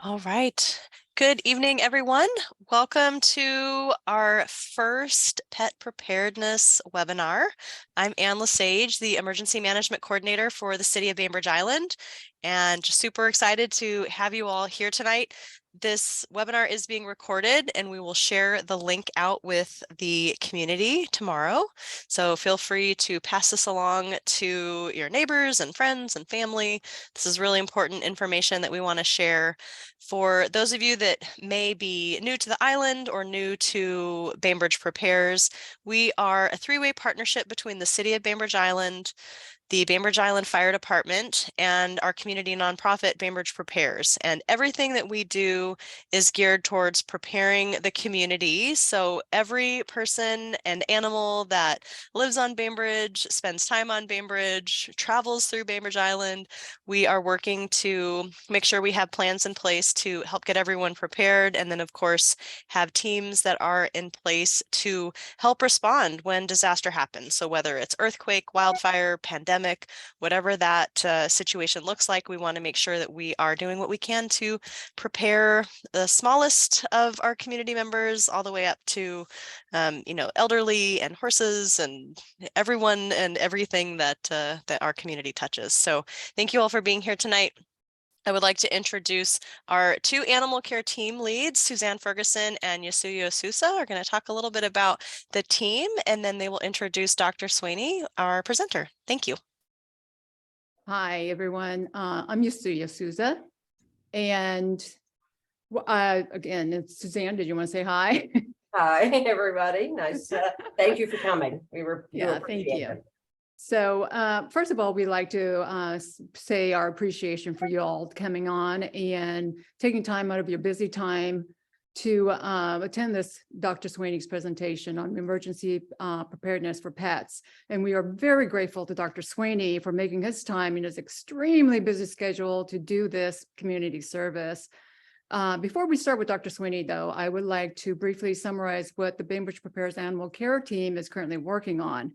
All right. Good evening, everyone. Welcome to our first pet preparedness webinar. I'm Ann Lesage, the Emergency Management Coordinator for the City of Bainbridge Island, and just super excited to have you all here tonight. This webinar is being recorded and we will share the link out with the community tomorrow. So feel free to pass this along to your neighbors and friends and family. This is really important information that we want to share. For those of you that may be new to the island or new to Bainbridge Prepares, we are a three-way partnership between the City of Bainbridge Island, the Bainbridge Island Fire Department, and our community nonprofit, Bainbridge Prepares. And everything that we do is geared towards preparing the community. So every person and animal that lives on Bainbridge, spends time on Bainbridge, travels through Bainbridge Island, we are working to make sure we have plans in place to help get everyone prepared. And then, of course, have teams that are in place to help respond when disaster happens. So whether it's earthquake, wildfire, pandemic, whatever that situation looks like, we want to make sure that we are doing what we can to prepare the smallest of our community members all the way up to, elderly and horses and everyone and everything that that our community touches. So thank you all for being here tonight. I would like to introduce our two animal care team leads, Suzanne Ferguson and Yasuyo Sousa, are going to talk a little bit about the team, and then they will introduce Dr. Swaney, our presenter. Thank you. Hi, everyone. I'm Yasuyo Sousa. And again, it's Suzanne. Did you want to say hi? Hi, everybody. Nice. Thank you for coming. Thank you. So first of all, we'd like to say our appreciation for you all coming on and taking time out of your busy time to attend this Dr. Swaney's presentation on emergency preparedness for pets. And we are very grateful to Dr. Swaney for making his time in his extremely busy schedule to do this community service. Before we start with Dr. Swaney, though, I would like to briefly summarize what the Bainbridge Prepares Animal Care Team is currently working on.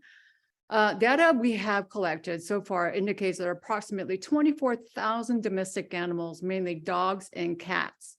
Data we have collected so far indicates that approximately 24,000 domestic animals, mainly dogs and cats,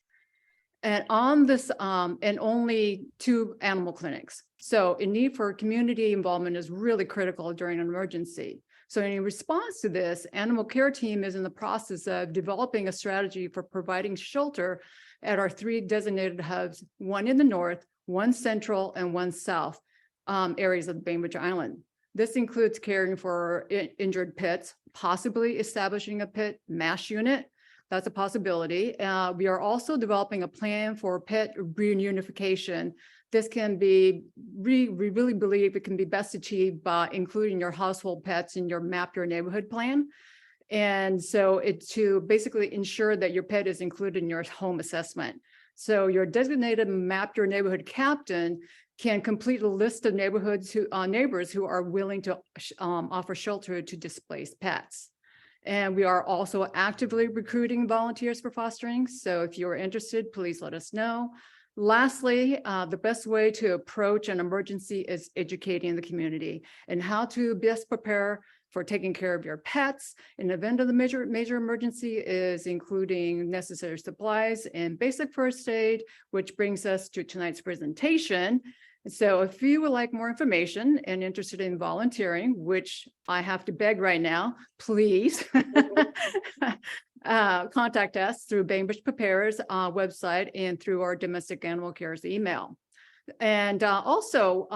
and on this, and only 2 animal clinics. So a need for community involvement is really critical during an emergency. So in response to this, animal care team is in the process of developing a strategy for providing shelter at our 3 designated hubs, 1 in the north, 1 central, and 1 south areas of Bainbridge Island. This includes caring for injured pets, possibly establishing a pet MASH unit. That's a possibility. We are also developing a plan for pet reunification. This can be, we really believe it can be best achieved by including your household pets in your Map Your Neighborhood plan. And so it's to basically ensure that your pet is included in your home assessment. So your designated Map Your Neighborhood captain can complete a list of neighborhoods neighbors who are willing to offer shelter to displaced pets. And we are also actively recruiting volunteers for fostering. So if you're interested, please let us know. Lastly, the best way to approach an emergency is educating the community and how to best prepare for taking care of your pets in the event of the major emergency, is including necessary supplies and basic first aid, which brings us to tonight's presentation. So if you would like more information and interested in volunteering, which I have to beg right now, please contact us through Bainbridge Prepares website and through our domestic animal care's email. And also,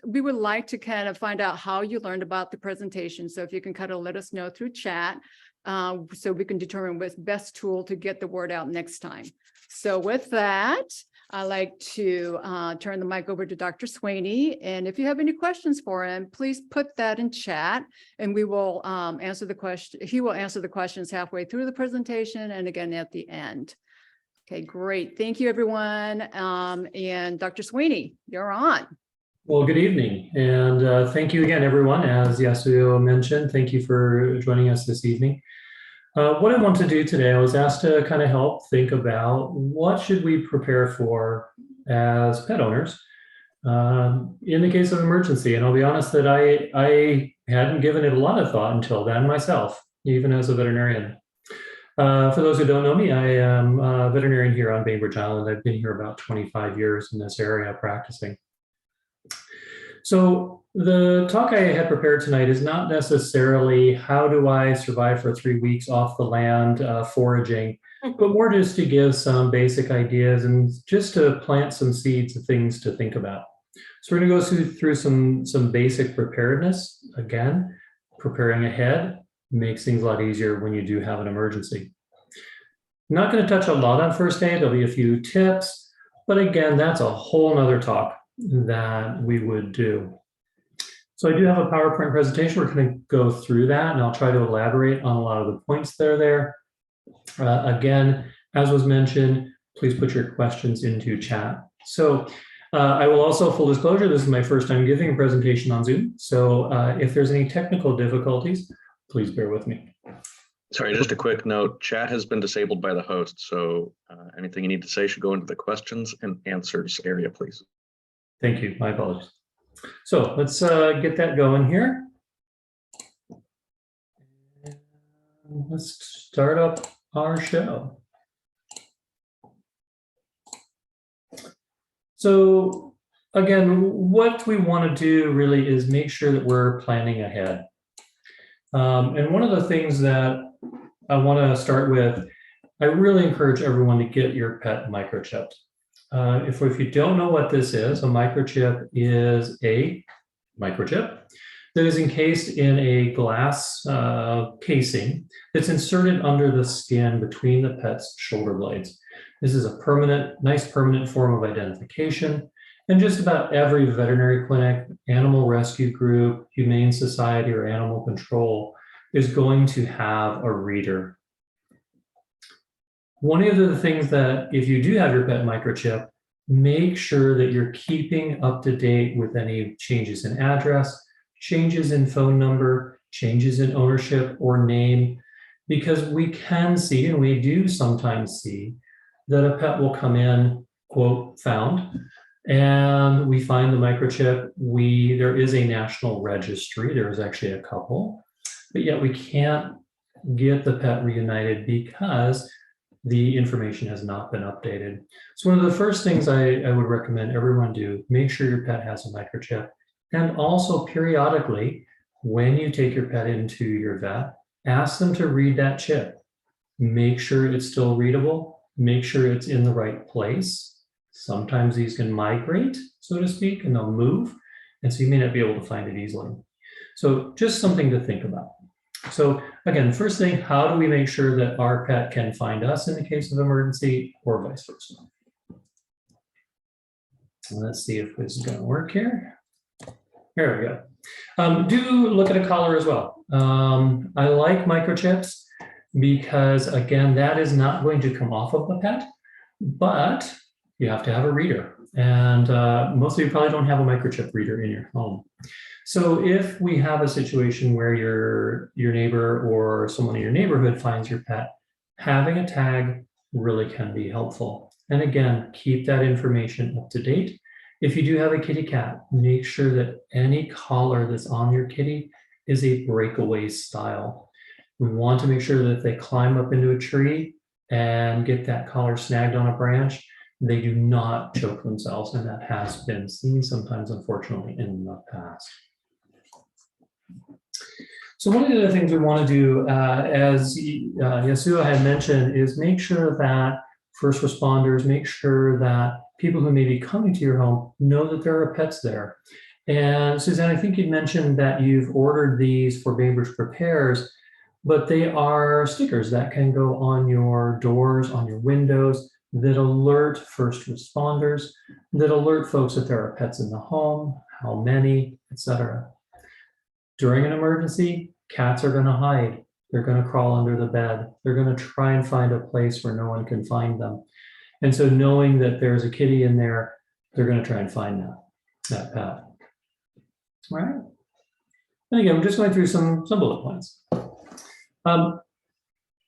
we would like to kind of find out how you learned about the presentation. So if you can kind of let us know through chat, so we can determine what's best tool to get the word out next time. So with that, I'd like to turn the mic over to Dr. Swaney. And if you have any questions for him, please put that in chat and we will answer the question. He will answer the questions halfway through the presentation and again at the end. Okay, great. Thank you, everyone. And Dr. Swaney, you're on. Well, good evening. And thank you again, everyone. As Yasuo mentioned, thank you for joining us this evening. What I want to do today, I was asked to kind of help think about what should we prepare for as pet owners in the case of emergency. And I'll be honest that I hadn't given it a lot of thought until then myself, even as a veterinarian. For those who don't know me, I am a veterinarian here on Bainbridge Island. I've been here about 25 years in this area practicing. So the talk I had prepared tonight is not necessarily how do I survive for 3 weeks off the land foraging, but more just to give some basic ideas and just to plant some seeds of things to think about. So we're going to go through some basic preparedness. Again, preparing ahead makes things a lot easier when you do have an emergency. I'm not going to touch a lot on first aid. There'll be a few tips, but again, that's a whole nother talk that we would do. So I do have a PowerPoint presentation. We're going to go through that, and I'll try to elaborate on a lot of the points that are there. Again, as was mentioned, please put your questions into chat. So I will also, full disclosure, this is my first time giving a presentation on Zoom. So if there's any technical difficulties, please bear with me. Sorry, just a quick note, chat has been disabled by the host. So anything you need to say should go into the questions and answers area, please. Thank you, my apologies. So let's get that going here. Let's start up our show. So again, what we want to do really is make sure that we're planning ahead. And one of the things that I want to start with, I really encourage everyone to get your pet microchipped. If you don't know what this is, a microchip is a microchip that is encased in a glass casing that's inserted under the skin between the pet's shoulder blades. This is a nice permanent form of identification. And just about every veterinary clinic, animal rescue group, humane society, or animal control is going to have a reader. One of the things that if you do have your pet microchip, make sure that you're keeping up to date with any changes in address, changes in phone number, changes in ownership or name, because we can see, and we do sometimes see, that a pet will come in, quote, found, and we find the microchip. There is a national registry. There is actually a couple, but yet we can't get the pet reunited because the information has not been updated. So one of the first things I would recommend everyone do, make sure your pet has a microchip. And also periodically, when you take your pet into your vet, ask them to read that chip. Make sure it's still readable. Make sure it's in the right place. Sometimes these can migrate, so to speak, and they'll move. And so you may not be able to find it easily. So just something to think about. So again, first thing, how do we make sure that our pet can find us in the case of emergency or vice versa? Let's see if this is going to work here. There we go. Do look at a collar as well. I like microchips because, again, that is not going to come off of the pet, but you have to have a reader. And most of you probably don't have a microchip reader in your home. So if we have a situation where your neighbor or someone in your neighborhood finds your pet, having a tag really can be helpful. And again, keep that information up to date. If you do have a kitty cat, make sure that any collar that's on your kitty is a breakaway style. We want to make sure that if they climb up into a tree and get that collar snagged on a branch, they do not choke themselves, and that has been seen sometimes, unfortunately, in the past. So one of the other things we want to do, as Yasuo had mentioned, is make sure that first responders, make sure that people who may be coming to your home know that there are pets there. And Suzanne, I think you mentioned that you've ordered these for Bainbridge Prepares, but they are stickers that can go on your doors, on your windows, that alert first responders, that alert folks that there are pets in the home, how many, etc. During an emergency, cats are going to hide. They're going to crawl under the bed. They're going to try and find a place where no one can find them. And so knowing that there's a kitty in there, they're going to try and find that pet. All right. And again, I'm just going through some bullet points.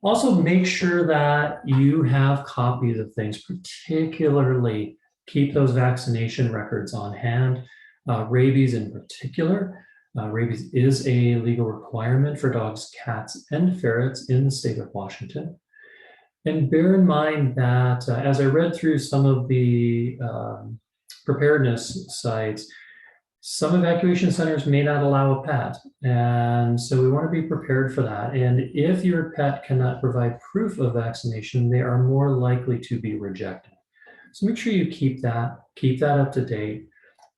Also, make sure that you have copies of things, particularly keep those vaccination records on hand. Rabies in particular. Rabies is a legal requirement for dogs, cats, and ferrets in the state of Washington. And bear in mind that as I read through some of the preparedness sites, some evacuation centers may not allow a pet. And so we want to be prepared for that. And if your pet cannot provide proof of vaccination, they are more likely to be rejected. So make sure you keep that up to date,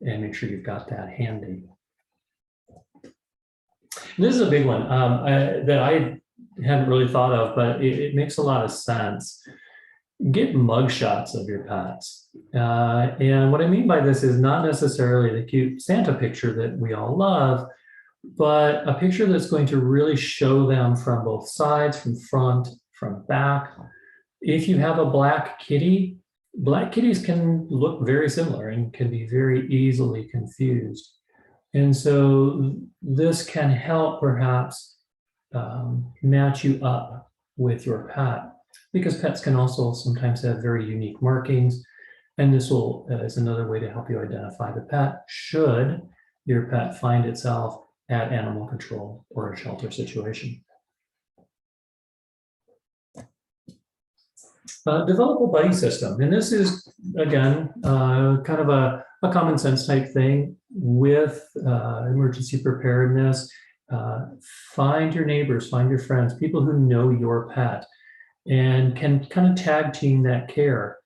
and make sure you've got that handy. And this is a big one that I hadn't really thought of, but it makes a lot of sense. Get mug shots of your pets. And what I mean by this is not necessarily the cute Santa picture that we all love, but a picture that's going to really show them from both sides, from front, from back. If you have a black kitty, black kitties can look very similar and can be very easily confused. And so this can help perhaps match you up with your pet, because pets can also sometimes have very unique markings. And this will is another way to help you identify the pet should your pet find itself at animal control or a shelter situation. Develop a buddy system. And this is, again, kind of a common sense type thing with emergency preparedness. Find your neighbors, find your friends, people who know your pet and can kind of tag team that care.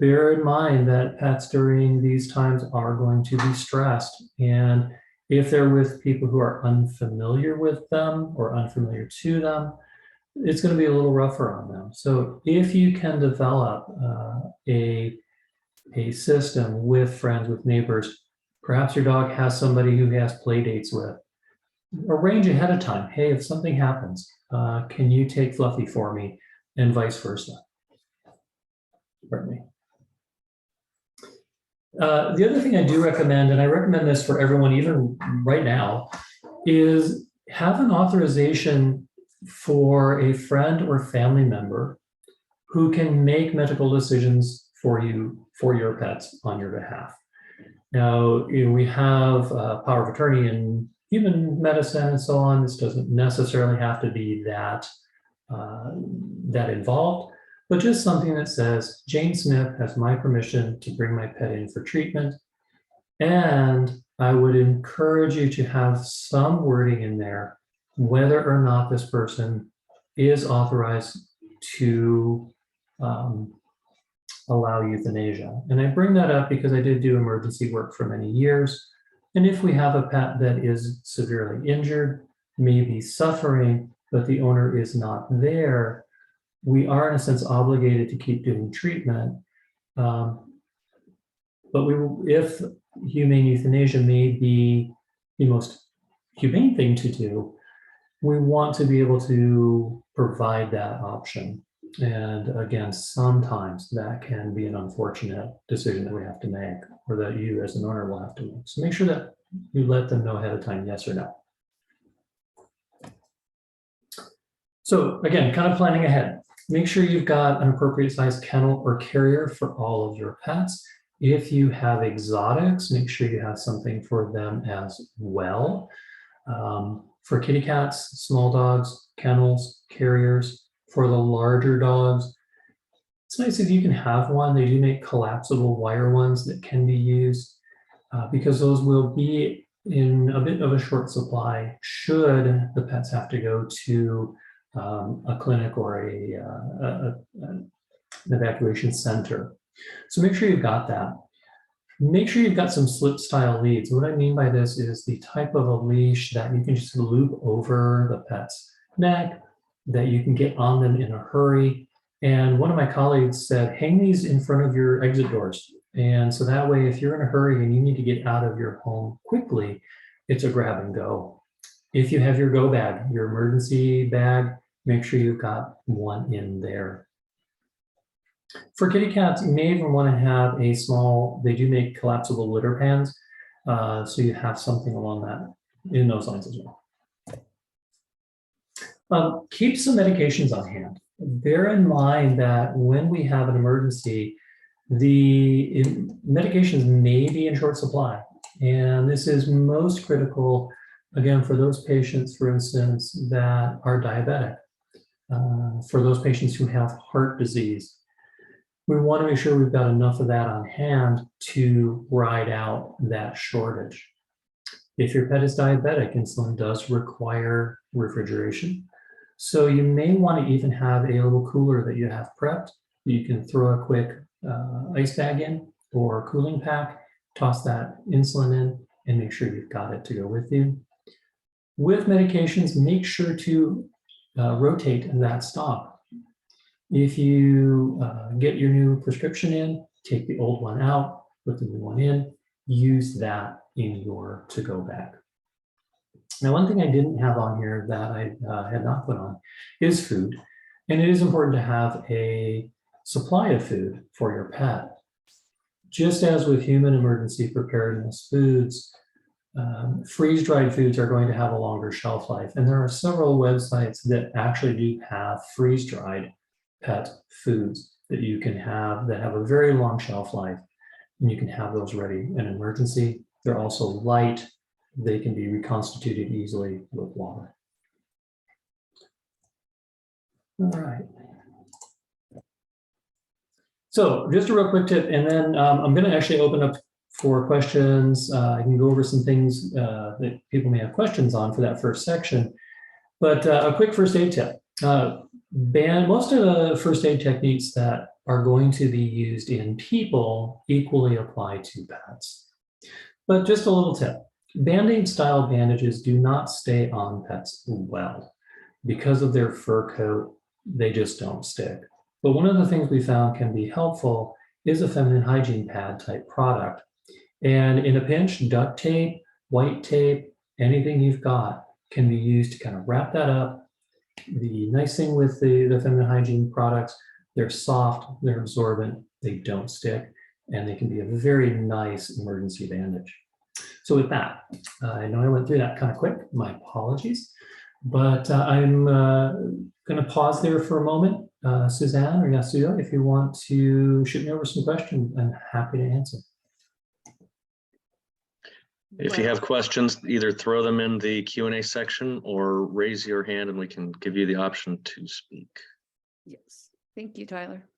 Bear in mind that pets during these times are going to be stressed. And if they're with people who are unfamiliar with them or unfamiliar to them, it's going to be a little rougher on them. So if you can develop a system with friends, with neighbors, perhaps your dog has somebody who he has play dates with, arrange ahead of time. Hey, if something happens, can you take Fluffy for me, and vice versa. Pardon me. The other thing I do recommend, and I recommend this for everyone even right now, is have an authorization for a friend or family member who can make medical decisions for you, for your pets on your behalf. Now, we have power of attorney in human medicine and so on. This doesn't necessarily have to be that involved, but just something that says, Jane Smith has my permission to bring my pet in for treatment. And I would encourage you to have some wording in there, whether or not this person is authorized to allow euthanasia. And I bring that up because I did do emergency work for many years. And if we have a pet that is severely injured, maybe suffering, but the owner is not there, we are in a sense obligated to keep doing treatment. But if humane euthanasia may be the most humane thing to do, we want to be able to provide that option. And again, sometimes that can be an unfortunate decision that we have to make, or that you as an owner will have to make. So make sure that you let them know ahead of time, yes or no. So again, kind of planning ahead. Make sure you've got an appropriate size kennel or carrier for all of your pets. If you have exotics, make sure you have something for them as well. For kitty cats, small dogs, kennels, carriers. For the larger dogs, it's nice if you can have one. They do make collapsible wire ones that can be used because those will be in a bit of a short supply should the pets have to go to a clinic or an evacuation center. So make sure you've got that. Make sure you've got some slip style leads. What I mean by this is the type of a leash that you can just loop over the pet's neck, that you can get on them in a hurry. And one of my colleagues said, hang these in front of your exit doors. And so that way, if you're in a hurry and you need to get out of your home quickly, it's a grab and go. If you have your go bag, your emergency bag, make sure you've got one in there. For kitty cats, you may even want to have a small, they do make collapsible litter pans. So you have something along that, in those lines as well. Keep some medications on hand. Bear in mind that when we have an emergency, the medications may be in short supply. And this is most critical, again, for those patients, for instance, that are diabetic. for those patients who have heart disease. We want to make sure we've got enough of that on hand to ride out that shortage. If your pet is diabetic, insulin does require refrigeration. So you may want to even have a little cooler that you have prepped. You can throw a quick ice bag in or cooling pack, toss that insulin in, and make sure you've got it to go with you. With medications, make sure to rotate that stock. If you get your new prescription in, take the old one out, put the new one in, use that in your to-go bag. Now, one thing I didn't have on here that I had not put on is food. And it is important to have a supply of food for your pet. Just as with human emergency preparedness foods, freeze-dried foods are going to have a longer shelf life. And there are several websites that actually do have freeze-dried pet foods that you can have that have a very long shelf life. And you can have those ready in an emergency. They're also light. They can be reconstituted easily with water. All right. So just a real quick tip, and then I'm going to actually open up for questions. I can go over some things that people may have questions on for that first section. But a quick first aid tip. Most of the first aid techniques that are going to be used in people equally apply to pets. But just a little tip. Band-Aid style bandages do not stay on pets well. Because of their fur coat, they just don't stick. But one of the things we found can be helpful is a feminine hygiene pad type product. And in a pinch, duct tape, white tape, anything you've got can be used to kind of wrap that up. The nice thing with the feminine hygiene products, they're soft, they're absorbent, they don't stick, and they can be a very nice emergency bandage. So with that, I know I went through that kind of quick, my apologies, but I'm going to pause there for a moment. Suzanne or Yasuo, if you want to shoot me over some questions, I'm happy to answer. If you have questions, either throw them in the Q&A section or raise your hand and we can give you the option to speak. Yes, thank you, Tyler.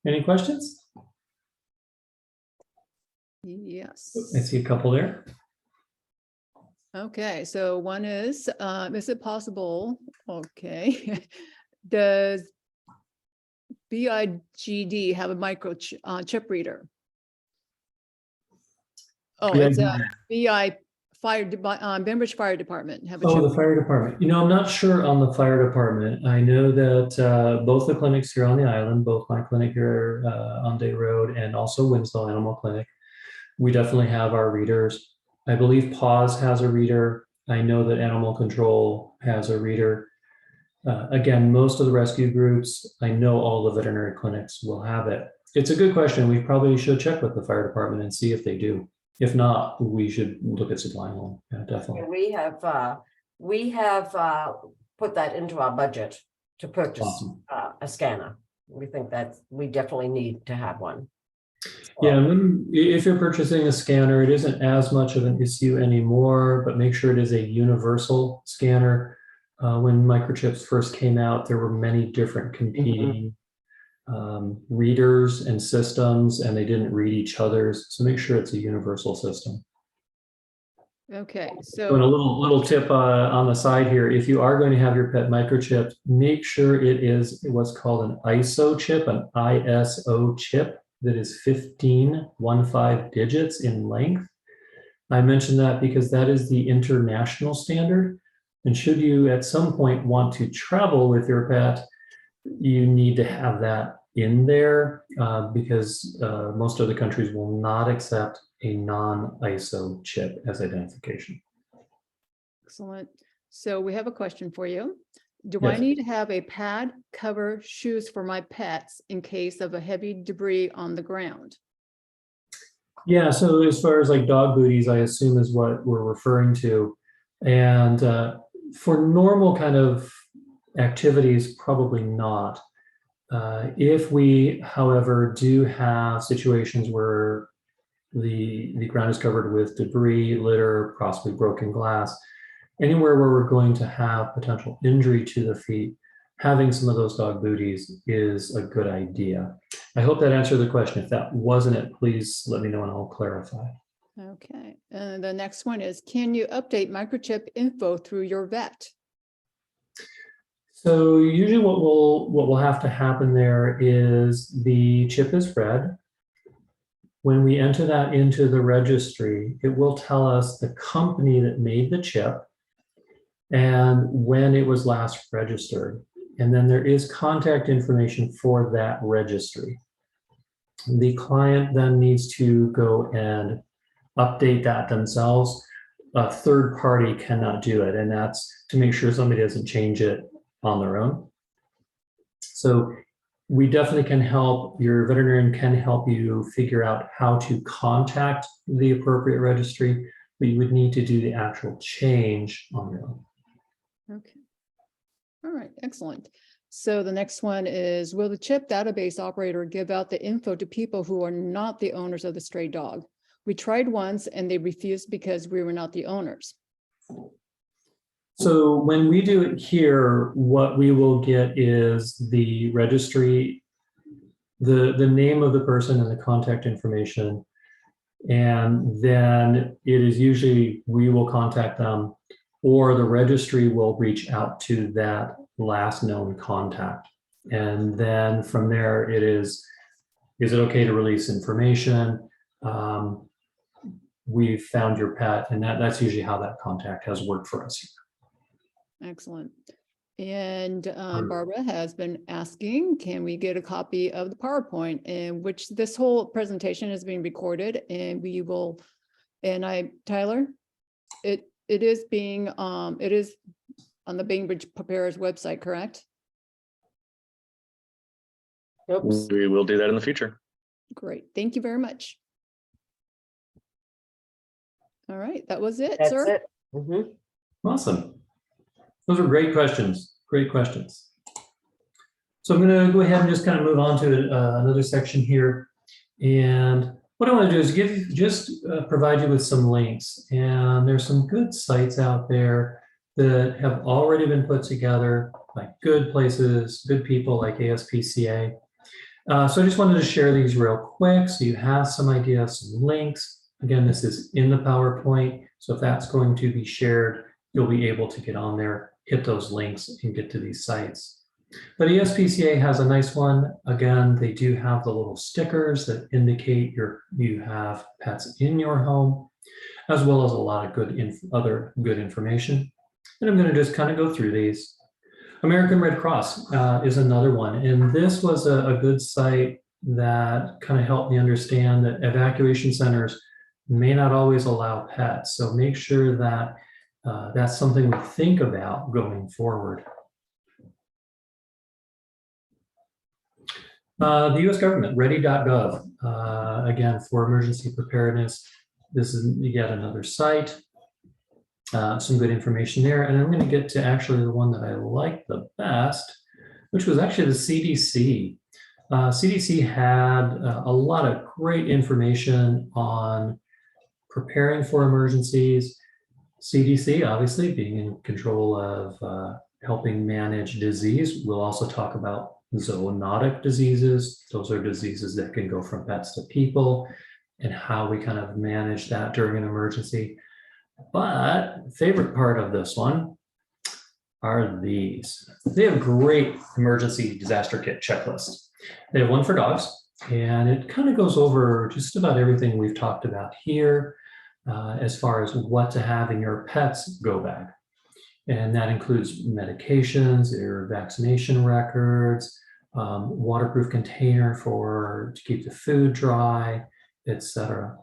Any questions? Yes. I see a couple there. Okay, so one is it possible, okay, does BIGD have a chip reader? Oh, Yeah, it's a BI Bainbridge Fire Department have a Oh, chip. the fire department. You know, I'm not sure on the fire department. I know that both the clinics here on the island, both my clinic here on Day Road and also Winslow Animal Clinic, we definitely have our readers. I believe PAWS has a reader. I know that Animal Control has a reader. Again, most of the rescue groups, I know all the veterinary clinics will have it. It's a good question. We probably should check with the fire department and see if they do. If not, we should look at supplying one. Yeah, definitely. We have put that into our budget to purchase Awesome. a scanner. We think that we definitely need to have one. Yeah, if you're purchasing a scanner, it isn't as much of an issue anymore, but make sure it is a universal scanner. When microchips first came out, there were many different competing readers and systems, and they didn't read each other's. So make sure it's a universal system. Okay, And a so little tip on the side here, if you are going to have your pet microchipped, make sure it is what's called an ISO chip, an ISO chip that is 15 digits in length. I mention that because that is the international standard. And should you at some point want to travel with your pet, you need to have that in there because most other countries will not accept a non-ISO chip as identification. excellent. So we have a question for you. Do I Yes. need to have a pad, cover, shoes for my pets in case of a heavy debris on the ground? Yeah, so as far as like dog booties, I assume is what we're referring to. And for normal kind of activities, probably not. If we, however, do have situations where the ground is covered with debris, litter, possibly broken glass, anywhere where we're going to have potential injury to the feet, having some of those dog booties is a good idea. I hope that answered the question. If that wasn't it, please let me know and I'll clarify. Okay, and the next one is, can you update microchip info through your vet? So usually what will have to happen there is the chip is read. When we enter that into the registry, it will tell us the company that made the chip and when it was last registered. And then there is contact information for that registry. The client then needs to go and update that themselves. A third party cannot do it, and that's to make sure somebody doesn't change it on their own. So we definitely can help, your veterinarian can help you figure out how to contact the appropriate registry, but you would need to do the actual change on your own. Okay. All right, excellent. So the next one is, will the chip database operator give out the info to people who are not the owners of the stray dog? We tried once and they refused because we were not the owners. So when we do it here, what we will get is the registry, the name of the person and the contact information. And then it is usually we will contact them or the registry will reach out to that last known contact. And then from there it is it okay to release information? We've found your pet, and that's usually how that contact has worked for us. Excellent. And Barbara has been asking, can we get a copy of the PowerPoint, in which this whole presentation is being recorded, and we will, Tyler, it is being, it is on the Bainbridge Preparers website, correct? Oops. We will do that in the future. Great, thank you very much. All right, that was it, That's sir. it. Mhm. Awesome. Those are great questions. Great questions. So I'm going to go ahead and just kind of move on to another section here. And what I want to do is provide you with some links. And there's some good sites out there that have already been put together by good places, good people like ASPCA. So I just wanted to share these real quick so you have some ideas, some links. Again, this is in the PowerPoint. So if that's going to be shared, you'll be able to get on there, hit those links and get to these sites. But ASPCA has a nice one. Again, they do have the little stickers that indicate you have pets in your home, as well as a lot of other good information. And I'm going to just kind of go through these. American Red Cross is another one. And this was a good site that kind of helped me understand that evacuation centers may not always allow pets. So make sure that that's something we think about going forward. The US government, ready.gov, again, for emergency preparedness. This is yet another site. Some good information there. And I'm going to get to actually the one that I like the best, which was actually the CDC. CDC had a lot of great information on preparing for emergencies. CDC, obviously, being in control of helping manage disease. We'll also talk about zoonotic diseases. Those are diseases that can go from pets to people and how we kind of manage that during an emergency. But favorite part of this one are these. They have great emergency disaster kit checklists. They have one for dogs, and it kind of goes over just about everything we've talked about here as far as what to have in your pet's go bag. And that includes medications, your vaccination records, waterproof container to keep the food dry, etc.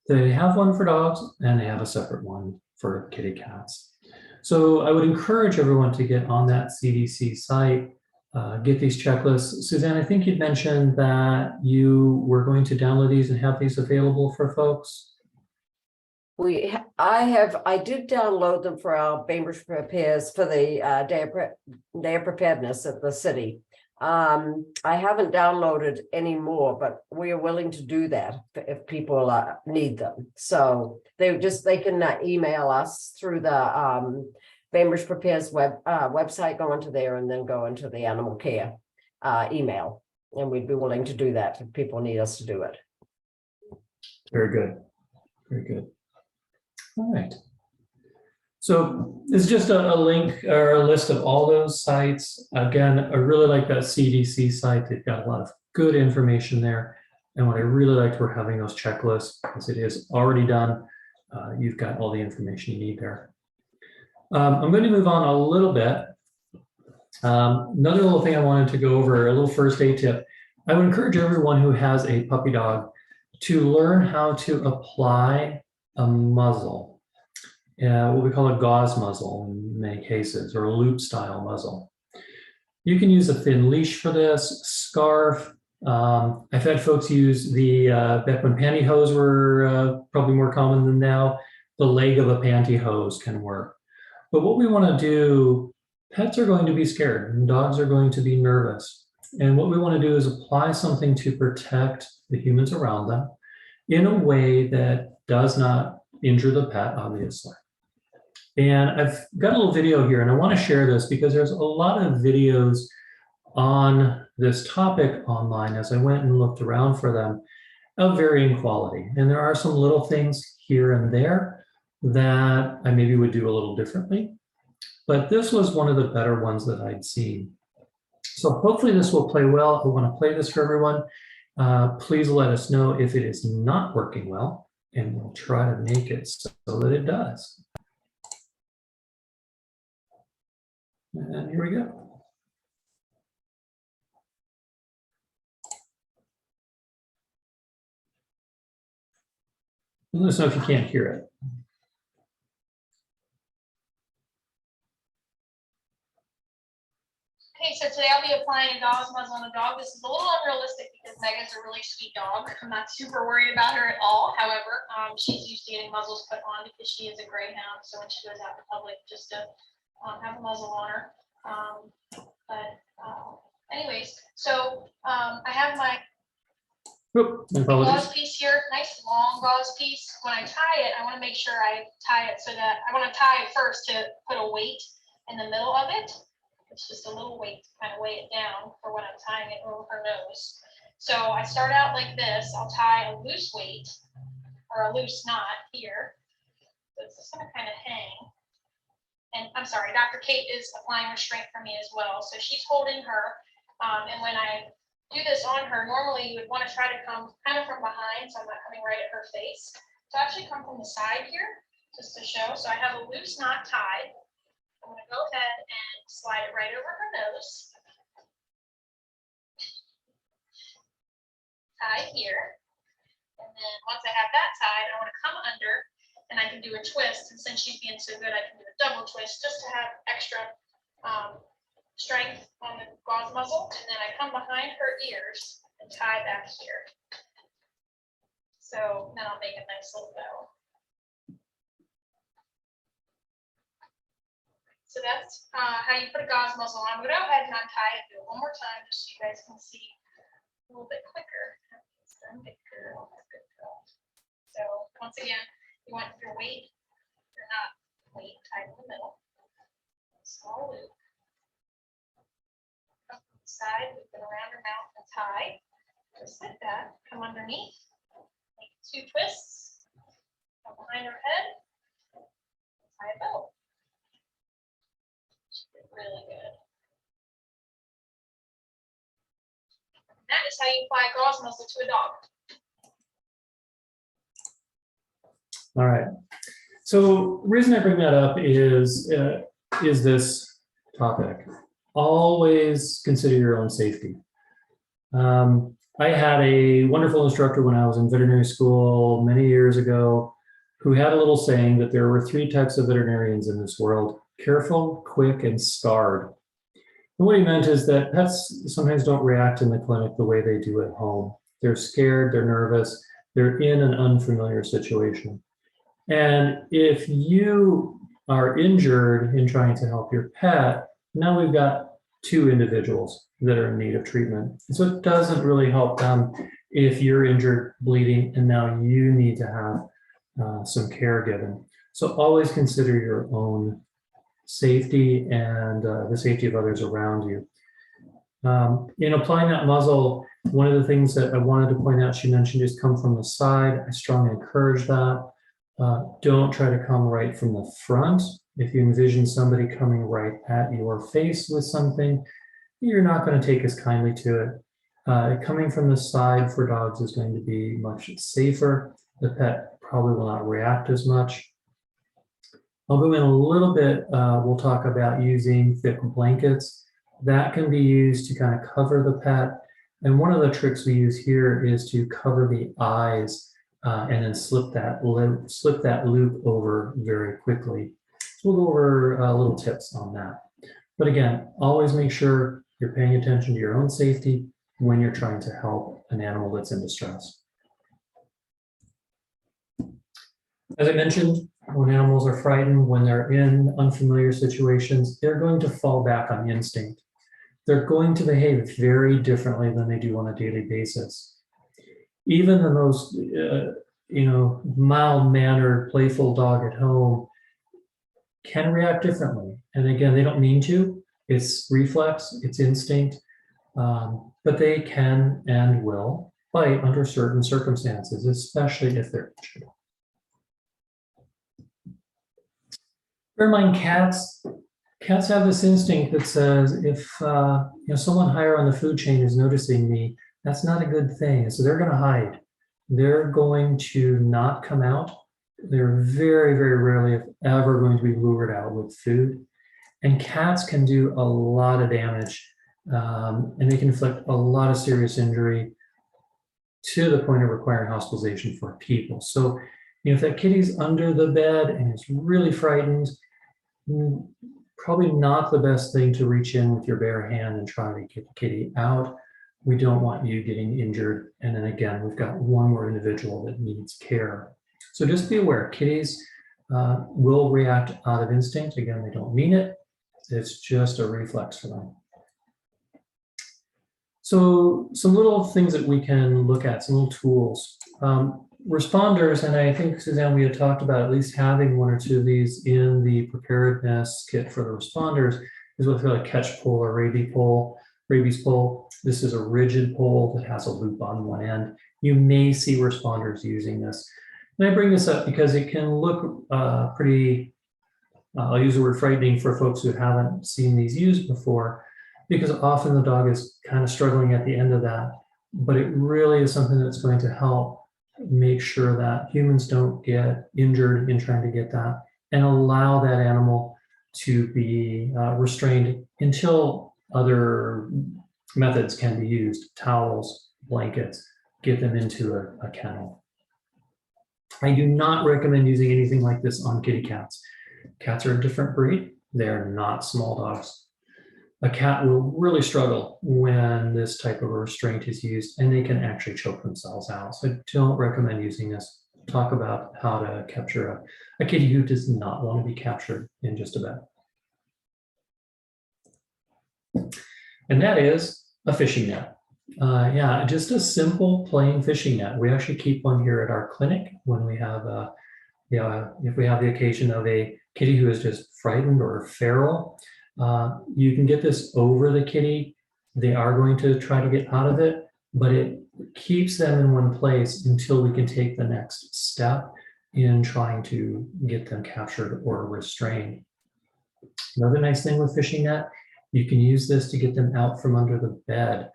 They have one for dogs and they have a separate one for kitty cats. So I would encourage everyone to get on that CDC site, get these checklists. Suzanne, I think you'd mentioned that you were going to download these and have these available for folks. I did download them for our Bainbridge Prepares for the Day of Preparedness at the city. I haven't downloaded any more, but we are willing to do that if people need them. So they can email us through the Bainbridge Prepares website, go into there and then go into the animal care email. And we'd be willing to do that if people need us to do it. Very good. Very good. All right. So it's just a link or a list of all those sites. Again, I really like that CDC site. They've got a lot of good information there. And what I really liked were having those checklists, because it is already done. You've got all the information you need there. I'm going to move on a little bit. Another little thing I wanted to go over, a little first aid tip. I would encourage everyone who has a puppy dog to learn how to apply a muzzle. What we call a gauze muzzle in many cases, or a loop style muzzle. You can use a thin leash for this, scarf. I've had folks use the, back when pantyhose were probably more common than now, the leg of a pantyhose can work. But what we want to do, pets are going to be scared and dogs are going to be nervous. And what we want to do is apply something to protect the humans around them in a way that does not injure the pet, obviously. And I've got a little video here, and I want to share this because there's a lot of videos on this topic online as I went and looked around for them of varying quality. And there are some little things here and there that I maybe would do a little differently. But this was one of the better ones that I'd seen. So hopefully this will play well. I want to play this for everyone. Please let us know if it is not working well, and we'll try to make it so that it does. And here we go. Let us know if you can't hear it. Okay, so today I'll be applying a gauze muzzle on the dog. This is a little unrealistic because Megan's a really sweet dog. I'm not super worried about her at all. However, she's used to getting muzzles put on because she is a greyhound. So when she goes out in public, just to have a muzzle on her. Anyways, so I have my gauze piece here, nice long gauze piece. When I tie it, I want to make sure I tie it so that I want to tie it first to put a weight in the middle of it. It's just a little weight to kind of weigh it down for when I'm tying it over her nose. So I start out like this. I'll tie a loose weight or a loose knot here. So it's just going to kind of hang. And I'm sorry, Dr. Kate is applying restraint for me as well. So she's holding her. And when I do this on her, normally you would want to try to come kind of from behind, so I'm not coming right at her face. So I actually come from the side here, just to show. So I have a loose knot tied. I'm going to go ahead and slide it right over her nose. Tie here. And then once I have that tied, I want to come under. And I can do a twist, and since she's being so good, I can do a double twist just to have extra strength on the gauze muzzle. And then I come behind her ears and tie back here. So then I'll make a nice little bow. So that's how you put a gauze muzzle on. I'm going to go ahead and untie it, do it one more time just so you guys can see a little bit quicker. Good girl, good girl. So once again, you want your weight, your knot weight tied in the middle. Small loop. Come from the side, loop it around her mouth and tie. Just like that. Come underneath. Make 2 twists. Come behind her head. Tie a bow. She did really good. And that is how you apply a gauze muzzle to a dog. All right. So the reason I bring that up is this topic. Always consider your own safety. I had a wonderful instructor when I was in veterinary school many years ago who had a little saying that there were 3 types of veterinarians in this world: careful, quick, and scarred. And what he meant is that pets sometimes don't react in the clinic the way they do at home. They're scared, they're nervous, they're in an unfamiliar situation. And if you are injured in trying to help your pet, now we've got two individuals that are in need of treatment. So it doesn't really help them if you're injured, bleeding, and now you need to have some care given. So always consider your own safety and the safety of others around you. In applying that muzzle, one of the things that I wanted to point out, she mentioned, is come from the side. I strongly encourage that. Don't try to come right from the front. If you envision somebody coming right at your face with something, you're not going to take as kindly to it. Coming from the side for dogs is going to be much safer. The pet probably will not react as much. I'll go in a little bit. We'll talk about using thick blankets. That can be used to kind of cover the pet. And one of the tricks we use here is to cover the eyes and then slip that loop over very quickly. So we'll go over little tips on that. But again, always make sure you're paying attention to your own safety when you're trying to help an animal that's in distress. As I mentioned, when animals are frightened, when they're in unfamiliar situations, they're going to fall back on instinct. They're going to behave very differently than they do on a daily basis. Even the most, mild-mannered, playful dog at home can react differently. And again, they don't mean to. It's reflex, it's instinct, but they can and will bite under certain circumstances, especially if they're injured. Bear in mind, cats have this instinct that says if someone higher on the food chain is noticing me, that's not a good thing. So they're going to hide. They're going to not come out. They're very, very rarely, if ever, going to be lured out with food. And cats can do a lot of damage, and they can inflict a lot of serious injury to the point of requiring hospitalization for people. So, if that kitty's under the bed and is really frightened, probably not the best thing to reach in with your bare hand and try to get the kitty out. We don't want you getting injured. And then again, we've got one more individual that needs care. So just be aware, kitties will react out of instinct. Again, they don't mean it. It's just a reflex for them. So some little things that we can look at, some little tools. Responders, and I think, Suzanne, we had talked about at least having one or two of these in the preparedness kit for the responders, is what's called a catch pole or rabies pole. This is a rigid pole that has a loop on one end. You may see responders using this. And I bring this up because it can look pretty, I'll use the word frightening for folks who haven't seen these used before, because often the dog is kind of struggling at the end of that, but it really is something that's going to help make sure that humans don't get injured in trying to get that, and allow that animal to be restrained until other methods can be used, towels, blankets, get them into a kennel. I do not recommend using anything like this on kitty cats. Cats are a different breed. They're not small dogs. A cat will really struggle when this type of a restraint is used, and they can actually choke themselves out. So I don't recommend using this. Talk about how to capture a kitty who does not want to be captured in just a bed. And that is a fishing net. Yeah, just a simple plain fishing net. We actually keep one here at our clinic when we have, if we have the occasion of a kitty who is just frightened or feral. You can get this over the kitty. They are going to try to get out of it, but it keeps them in one place until we can take the next step in trying to get them captured or restrained. Another nice thing with fishing net, you can use this to get them out from under the bed.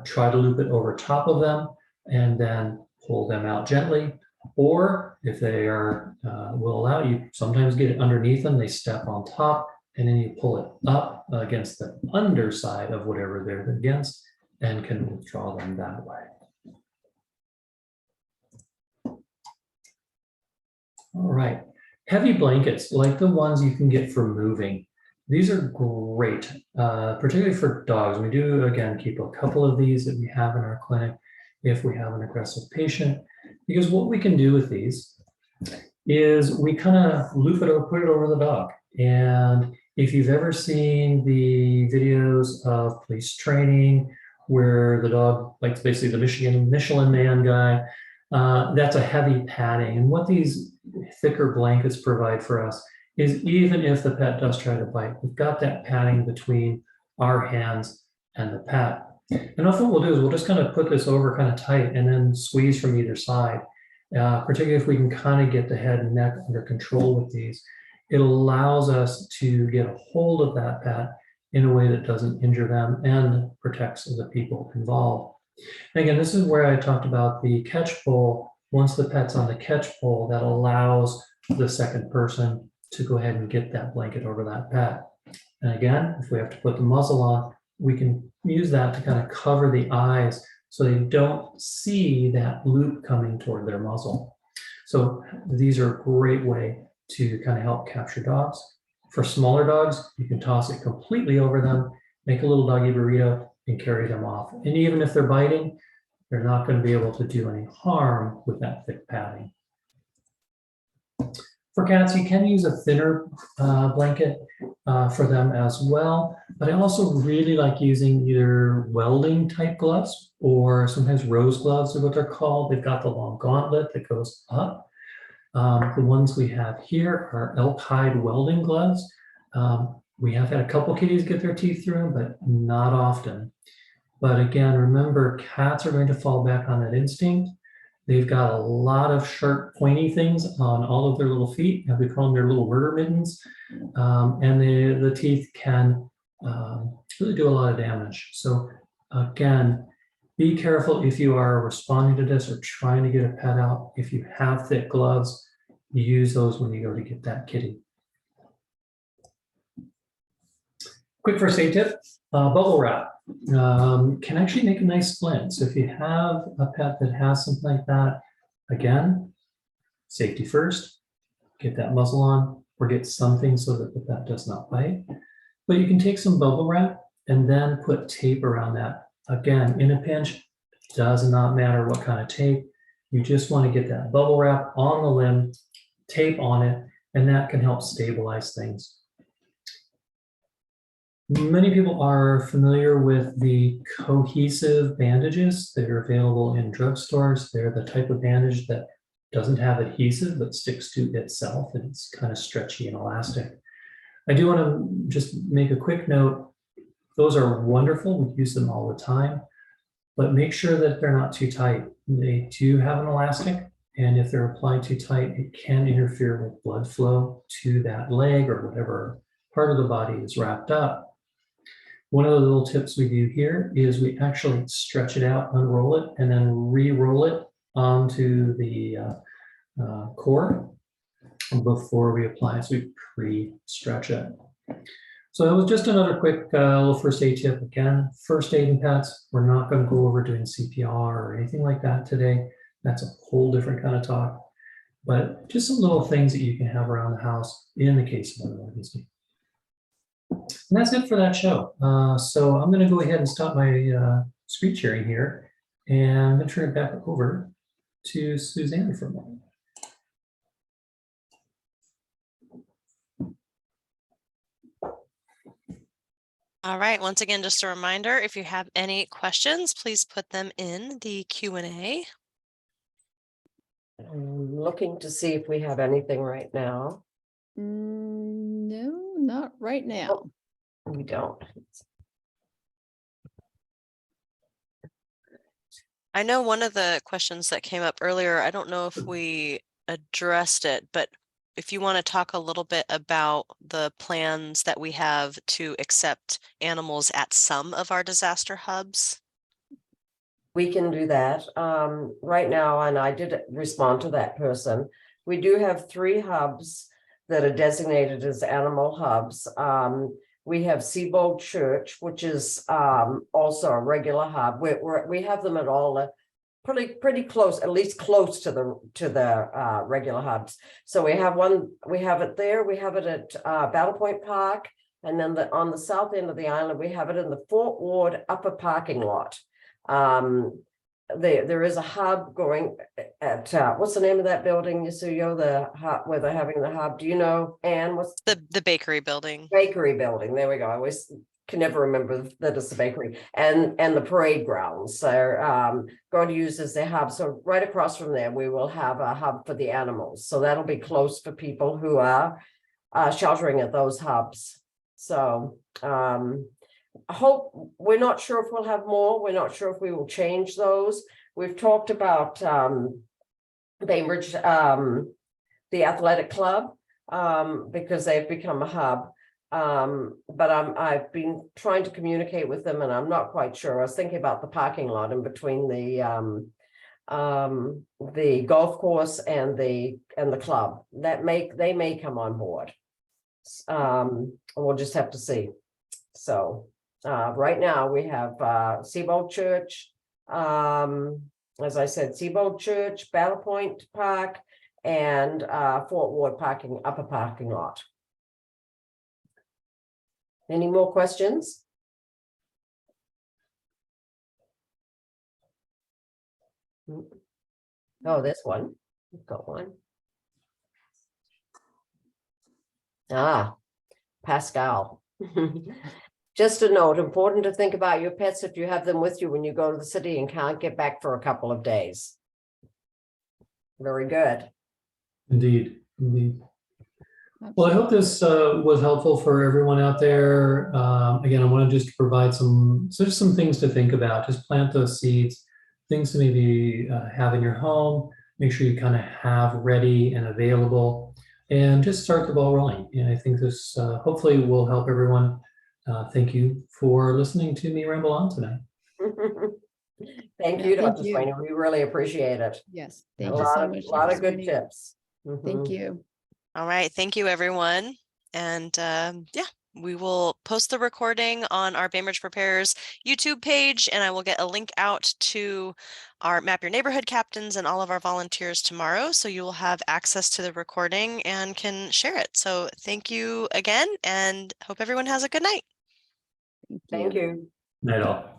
Try to loop it over top of them and then pull them out gently. Or if they will allow you, sometimes get it underneath them, they step on top, and then you pull it up against the underside of whatever they're against and can withdraw them that way. All right, heavy blankets like the ones you can get for moving. These are great, particularly for dogs. We do, again, keep a couple of these that we have in our clinic if we have an aggressive patient, because what we can do with these is we kind of loop it or put it over the dog. And If you've ever seen the videos of police training where the dog, like basically the Michelin Man guy, that's a heavy padding. And what these thicker blankets provide for us is even if the pet does try to bite, we've got that padding between our hands and the pet. And what we'll do is we'll just kind of put this over kind of tight and then squeeze from either side, particularly if we can kind of get the head and neck under control with these. It allows us to get a hold of that pet in a way that doesn't injure them and protects the people involved. And again, this is where I talked about the catch pole. Once the pet's on the catch pole, that allows the second person to go ahead and get that blanket over that pet. And again, if we have to put the muzzle on, we can use that to kind of cover the eyes so they don't see that loop coming toward their muzzle. So these are a great way to kind of help capture dogs. For smaller dogs, you can toss it completely over them, make a little doggy burrito, and carry them off. And even if they're biting, they're not going to be able to do any harm with that thick padding. For cats, you can use a thinner blanket for them as well, but I also really like using either welding type gloves or sometimes rose gloves are what they're called. They've got the long gauntlet that goes up. The ones we have here are elk hide welding gloves. We have had a couple kitties get their teeth through them, but not often. But again, remember, cats are going to fall back on that instinct. They've got a lot of sharp, pointy things on all of their little feet. We call them their little murder mittens. And the teeth can really do a lot of damage. So again, be careful if you are responding to this or trying to get a pet out. If you have thick gloves, use those when you go to get that kitty. Quick first aid tip, bubble wrap can actually make a nice splint. So if you have a pet that has something like that, again, safety first, get that muzzle on or get something so that the pet does not bite. But you can take some bubble wrap and then put tape around that. Again, in a pinch, does not matter what kind of tape. You just want to get that bubble wrap on the limb, tape on it, and that can help stabilize things. Many people are familiar with the cohesive bandages that are available in drugstores. They're the type of bandage that doesn't have adhesive but sticks to itself, and it's kind of stretchy and elastic. I do want to just make a quick note. Those are wonderful. We use them all the time, but make sure that they're not too tight. They do have an elastic, and if they're applied too tight, it can interfere with blood flow to that leg or whatever part of the body is wrapped up. One of the little tips we do here is we actually stretch it out, unroll it, and then re-roll it onto the core before we apply. So we pre-stretch it. So that was just another quick little first aid tip. Again, first aid in pets, we're not going to go over doing CPR or anything like that today. That's a whole different kind of talk. But just some little things that you can have around the house in the case of an emergency. And that's it for that show. So I'm going to go ahead and stop my screen sharing here, and I'm going to turn it back over to Suzanne for a moment. All right, once again, just a reminder, if you have any questions, please put them in the Q&A. I'm looking to see if we have anything right now. No, not right now. We don't. I know one of the questions that came up earlier, I don't know if we addressed it, but if you want to talk a little bit about the plans that we have to accept animals at some of our disaster hubs. We can do that right now, and I did respond to that person. We do have 3 hubs that are designated as animal hubs. We have Seabold Church, which is also a regular hub. We have them at all the pretty close, at least close to the regular hubs. So we have one. We have it there. We have it at Battle Point Park, and then on the south end of the island, we have it in the Fort Ward upper parking lot. there is a hub going at, what's the name of that building, Yasuyo, the hub, where they're having the hub, do you know, Anne, what's The bakery building. bakery building, there we go, I always can never remember that it's the bakery, and the parade grounds, they're going to use as their hub, so right across from there, we will have a hub for the animals, so that'll be close for people who are sheltering at those hubs, so I hope, we're not sure if we'll have more, we're not sure if we will change those. We've talked about Bainbridge, the athletic club, because they've become a hub. But I've been trying to communicate with them and I'm not quite sure. I was thinking about the parking lot in between the golf course and the club. They may come on board. We'll just have to see. So right now we have Seabold Church, as I said, Seabold Church, Battle Point Park, and Fort Ward upper parking lot. Any more questions? Oh, there's one. We've got one. Pascal. Just a note, important to think about your pets if you have them with you when you go to the city and can't get back for a couple of days. Very good. Indeed. Well, I hope this was helpful for everyone out there. Again, I want to just provide some things to think about. Just plant those seeds, things to maybe have in your home. Make sure you kind of have ready and available, and just start the ball rolling. And I think this hopefully will help everyone. Thank you for listening to me ramble on tonight. Thank you, thank Dr. you. Swaney. We really appreciate it. Yes, A thank you so lot much. of, lot Dr. of good Swaney. tips. Thank you. All right. Thank you, everyone. And yeah, we will post the recording on our Bainbridge Prepares YouTube page, and I will get a link out to our Map Your Neighborhood captains and all of our volunteers tomorrow. So you will have access to the recording and can share it. So thank you again, and hope everyone has a good night. Thank you. Night all.